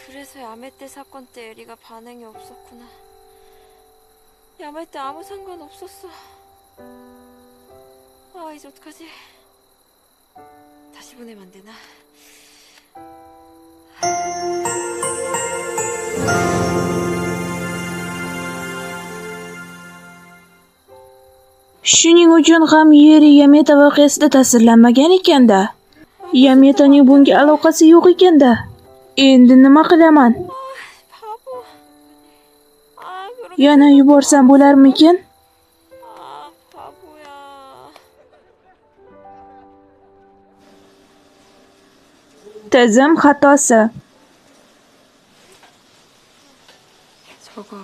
그래서 야매 때 사건 때 에리가 반응이 없었구나. 야매 때 아무 상관 없었어. 아, 이제 어떡하지? 다시 보내면 안 되나? Shuning uchun ham Yeri Yameta voqeasida ta'sirlanmagan ekanda. Yametaning bunga aloqasi yo'q ekanda. Endi nima qilaman? 바보. 아, 그렇게 Yana yuborsam bo'larmikin? 아, 바보야. Tizim xatosi. 저거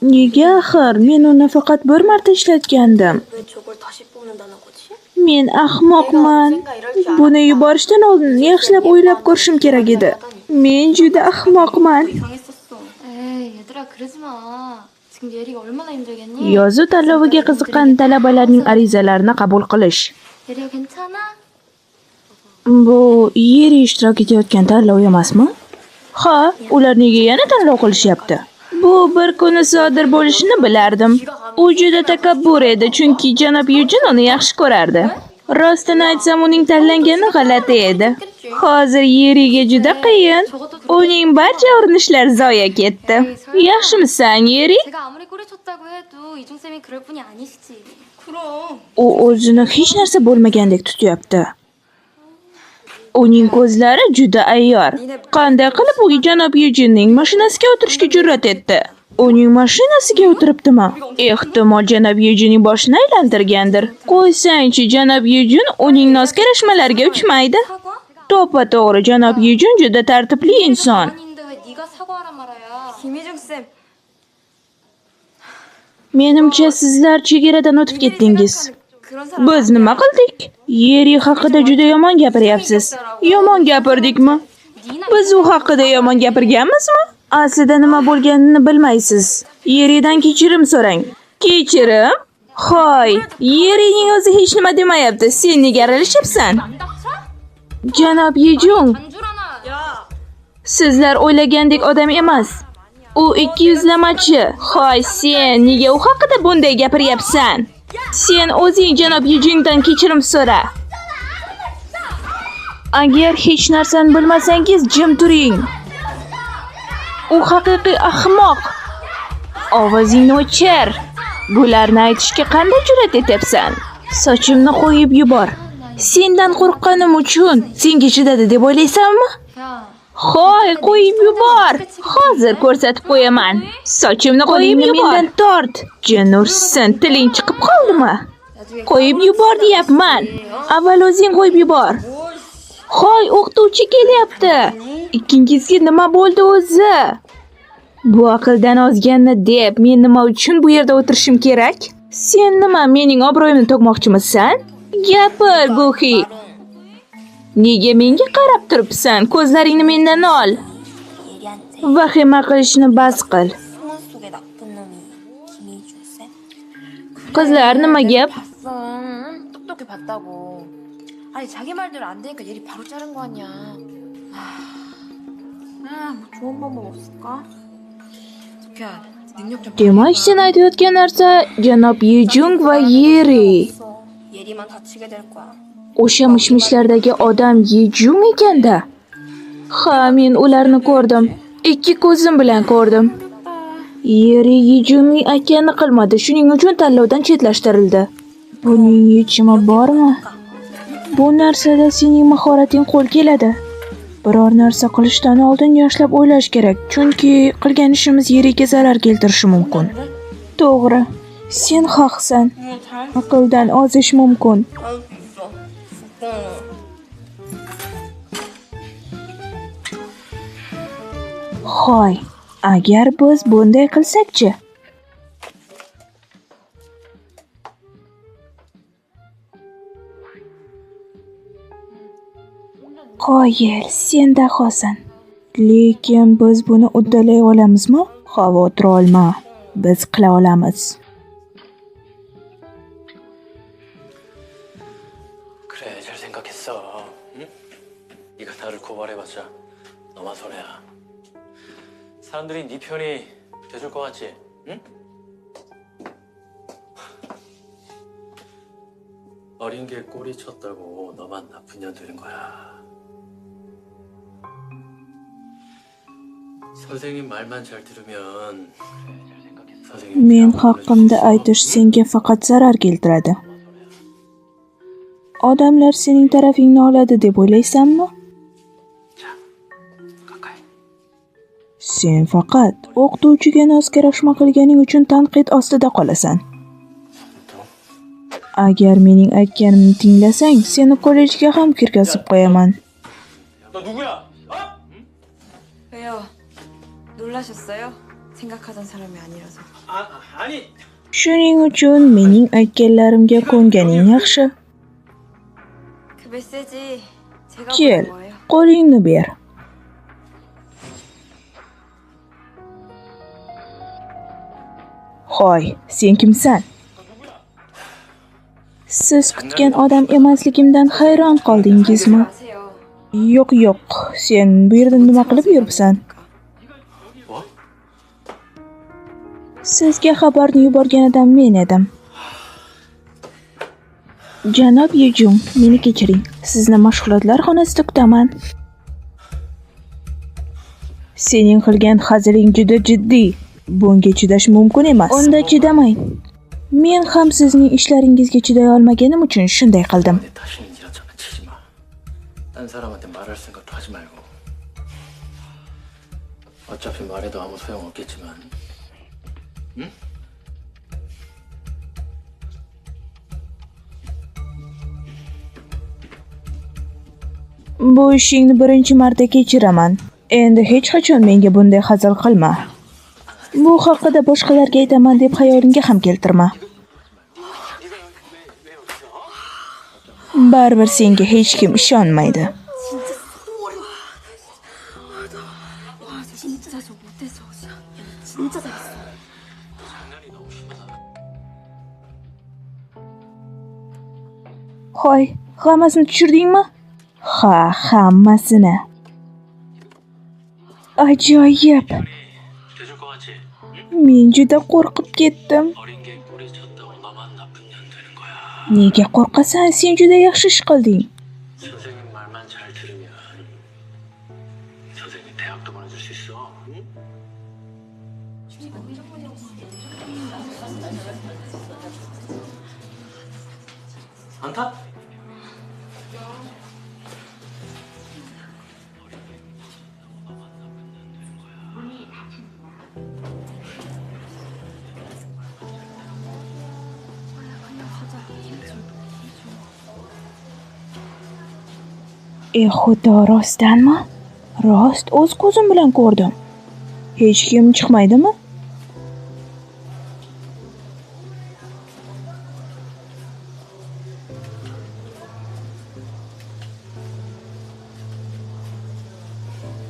Nega axir? Men uni faqat bir marta ishlatgandim. 왜 저걸 다시 뽑는다는 거지? Men ahmoqman. Buni yuborishdan oldin yaxshilab o'ylab ko'rishim kerak edi. Men juda ahmoqman. 이상했었어. 에이, 얘들아 그러지 마. 지금 예리가 얼마나 힘들겠니? Yozuv tanloviga qiziqqan talabalarning arizalarini qabul qilish. 예리야 괜찮아? Bu Yeri ishtirok etayotgan tanlov emasmi? Ha, ular nega yana tanlov qilishyapti? Bu bir kuni sodir bo'lishini bilardim. U juda takabbur edi, chunki janob Yujin uni yaxshi ko'rardi. Rostini aytsam, uning tanlangani g'alati edi. Hozir Yeriga juda qiyin. Uning barcha urinishlari zoya ketdi. Yaxshimisan, Yeri? 제가 아무리 꼬리쳤다고 해도 이중쌤이 그럴 뿐이 아니시지. 그럼. U o'zini hech narsa bo'lmagandek tutyapti. Uning ko'zlari juda ayyor. Qanday qilib u janob Yujinning mashinasiga o'tirishga jur'at etdi? Uning mashinasiga o'tiribdimi? Ehtimol janob Yujinning boshini aylantirgandir. Qo'ysangchi, janob Yujin uning noskarashmalariga uchmaydi. 사과? To'ppa-to'g'ri, janob Yujin juda tartibli inson. 아닌데 왜 네가 사과하란 말이야? 김희중 쌤. Menimcha sizlar chegaradan o'tib ketdingiz. 그런 사람. Biz nima qildik? Yeri haqida juda yomon gapiryapsiz. Yomon gapirdikmi? Biz u haqida yomon gapirganmizmi? Aslida nima bo'lganini bilmaysiz. Yeridan kechirim so'rang. Kechirim? Hoy, Yerining o'zi hech nima demayapti. Sen nega aralashyapsan? Janob Yejung, 안주라나. 야. sizlar o'ylagandek odam emas. U 200lamachi. Hoy, sen nega u haqida bunday gapiryapsan? Sen o'zing janob Yejungdan kechirim so'ra. Agar hech narsani bilmasangiz, jim turing. U haqiqiy ahmoq. Ovozingni o'chir. Bularni aytishga qanday jur'at etyapsan? Sochimni qo'yib yubor. Sendan qo'rqqanim uchun senga chidadi deb o'ylaysanmi? 야, Hoy, qo'yib yubor. Hozir ko'rsatib qo'yaman. Sochimni qo'yib mendan tort. Jin ursin, tiling chiqib qoldimi? Qo'yib yubor deyapman. Avval o'zing qo'yib yubor. Hoy, o'qituvchi kelyapti. Ikkingizga nima bo'ldi o'zi? Bu aqldan ozganni deb men nima uchun bu yerda o'tirishim kerak? Sen nima mening obro'yimni to'kmoqchimisan? Gapir, Guhi. Nega menga qarab turibsan? Ko'zlaringni mendan ol. 예리한테 Vahima qilishni bas qil. 소문 속의 나쁜 놈이 김희중 쌤? Qizlar, nima gap? 봤어. 똑똑히 봤다고. 아니 자기 말대로 안 되니까 얘리 바로 자른 거 아니야. 뭐 좋은 방법 없을까? 석현 능력 좀. Demak, sen aytayotgan narsa janob Yejung va Yeri. 없어. 예리만 다치게 될 거야. O'sha mishmishlardagi odam Yejung ekanda. Ha, men ularni ko'rdim. Ikki ko'zim bilan ko'rdim. Yeri Yejungning aytganini qilmadi, shuning uchun tanlovdan chetlashtirildi. Buning yechimi bormi? Bu narsada sening mahorating qo'l keladi. Biror narsa qilishdan oldin yaxshilab o'ylash kerak, chunki qilgan ishimiz Yeriga zarar keltirishi mumkin. To'g'ri. Sen haqsan. Aqldan ozish mumkin. Hoy, agar biz bunday qilsak-chi? Qoyil, sen dahosan. Lekin biz buni uddalay olamizmi? Xavotir olma. Biz qila olamiz. 그래, 잘 생각했어. 응? 네가 나를 고발해봤자 너만 손해야. 사람들이 네 편이 돼줄 것 같지? 응? 어린 게 꼬리 쳤다고 너만 나쁜 년 되는 거야. 선생님 말만 잘 들으면 그래, 잘 생각했어. 선생님 Men haqimda aytish senga faqat zarar keltiradi. Odamlar sening tarafingni oladi deb o'ylaysanmi? Sen faqat o'qituvchiga noz-karashma qilganing uchun tanqid ostida qolasan. Agar mening aytganimni tinglasang, seni kollejga ham kirgazib qo'yaman. 너 누구야? 어? 왜요? 놀라셨어요? 생각하던 사람이 아니라서. 아니. Shuning uchun mening aytganlarimga ko'nganing yaxshi. 그 메시지 제가 Kel, 보낸 거예요. qo'lingni ber. Hoy, sen kimsan? Siz kutgan odam emasligimdan hayron qoldingizmi? 아세요. Yo'q, sen bu yerda nima qilib yuribsan? 뭐? Sizga xabarni yuborgan odam men edim. Janob Yejung, meni kechiring. Sizni mashg'ulotlar xonasida kutaman. Sening qilgan haziling juda jiddiy. Bunga chidash mumkin emas. Unda chidamang. Men ham sizning ishlaringizga chiday olmaganim uchun shunday qildim. 근데 다시는 이런 장난치지 마. 딴 사람한테 말할 생각도 하지 말고. 어차피 말해도 아무 소용 없겠지만. 응? Bu ishingni birinchi marta kechiraman. Endi hech qachon menga bunday hazil qilma. Bu haqida boshqalarga aytaman deb xayolingga ham keltirma. Baribir senga hech kim ishonmaydi. 진짜 저 못해서 진짜 잘했어. Hoy, hammasini tushirdingmi? Ha, hammasini. Ajoyib. 돼줄 것 같지? Men juda qo'rqib ketdim. 어린 게 꼬리 쳤다고 너만 나쁜 년 되는 거야. Nega qo'rqasan? Sen juda yaxshi ish qilding. 선생님 말만 잘 들으면 선생님 대학도 보내줄 수 있어. 응? 안 타? Xudo, rostdanmi? Rost, o'z ko'zim bilan ko'rdim. Hech kim chiqmaydimi?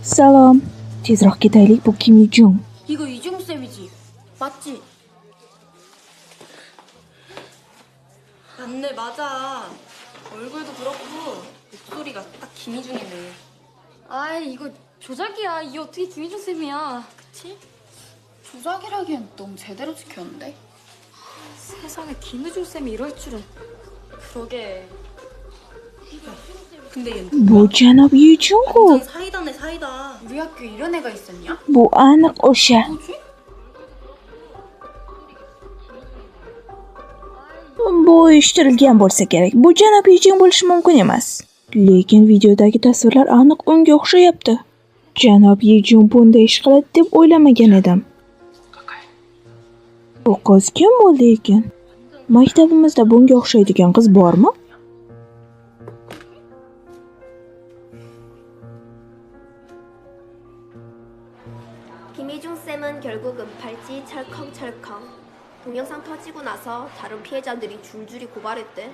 Salom. Tezroq ketaylik, bu Kim Yejung. 이거 이중 쌤이지? 맞지? 맞네, 맞아. 얼굴도 그렇고 목소리가 딱 김희중이네. 아이 이거 조작이야. 이 어떻게 김희중 쌤이야? 그치? 조작이라기엔 너무 제대로 지켰는데? 세상에 김희중 쌤이 이럴 줄은. 그러게. 근데 얘 Bu janob Yejung-ku. 완전 사이다네, 사이다. 우리 학교에 이런 애가 있었냐? Bu aniq o'sha. Bu uyushtirilgan bo'lsa kerak. Bu janob Yejung bo'lishi mumkin emas. Lekin videodagi tasvirlar aniq unga o'xshayapti. Janob Yejung bunday ish qiladi deb o'ylamagan edim. Bu qiz kim bo'ldi ekan? Maktabimizda bunga o'xshaydigan qiz bormi? 김희중 쌤은 결국 은팔찌 찰컹찰컹. 동영상 터지고 나서 다른 피해자들이 줄줄이 고발했대.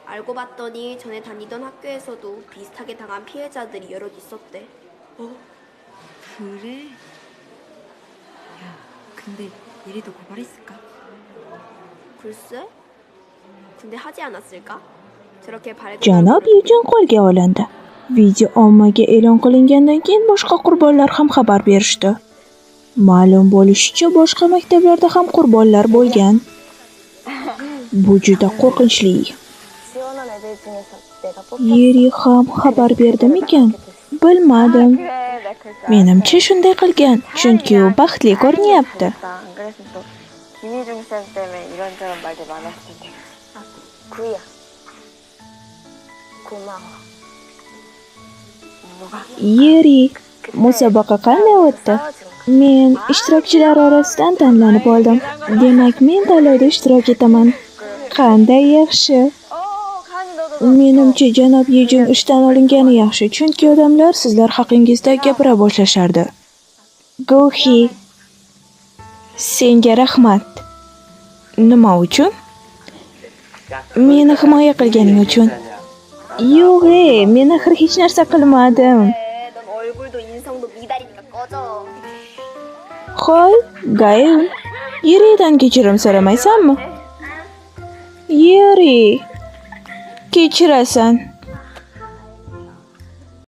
알고 봤더니 전에 다니던 학교에서도 비슷하게 당한 피해자들이 여럿 있었대. 그래? 야, 근데 예리도 고발했을까? 글쎄? 근데 하지 않았을까? 저렇게 밝은 Janob Yejung qo'lga olindi. Video ommaga e'lon qilingandan keyin boshqa qurbonlar ham xabar berishdi. Ma'lum bo'lishicha, boshqa maktablarda ham qurbonlar bo'lgan. Bu juda qo'rqinchli. Yeri ham xabar berdimikan? Bilmadim. Menimcha shunday qilgan, chunki u baxtli ko'rinyapti. Yeri, musobaqa qanday o'tdi? Men ishtirokchilar orasidan tanlanib oldim. Demak, men tanlovda ishtirok etaman. Qanday yaxshi. Menimcha, janob Yejin ishdan olingani yaxshi, chunki odamlar sizlar haqingizda gapira boshlashardi. Gohi, senga rahmat. Nima uchun? Meni himoya qilganing uchun. Yo'q, men axir hech narsa qilmadim. 넌 얼굴도 인성도 미달이니까 꺼져. Hoy, Gail, Yeridan kechirim so'ramaysanmi? Yeri, kechirasan.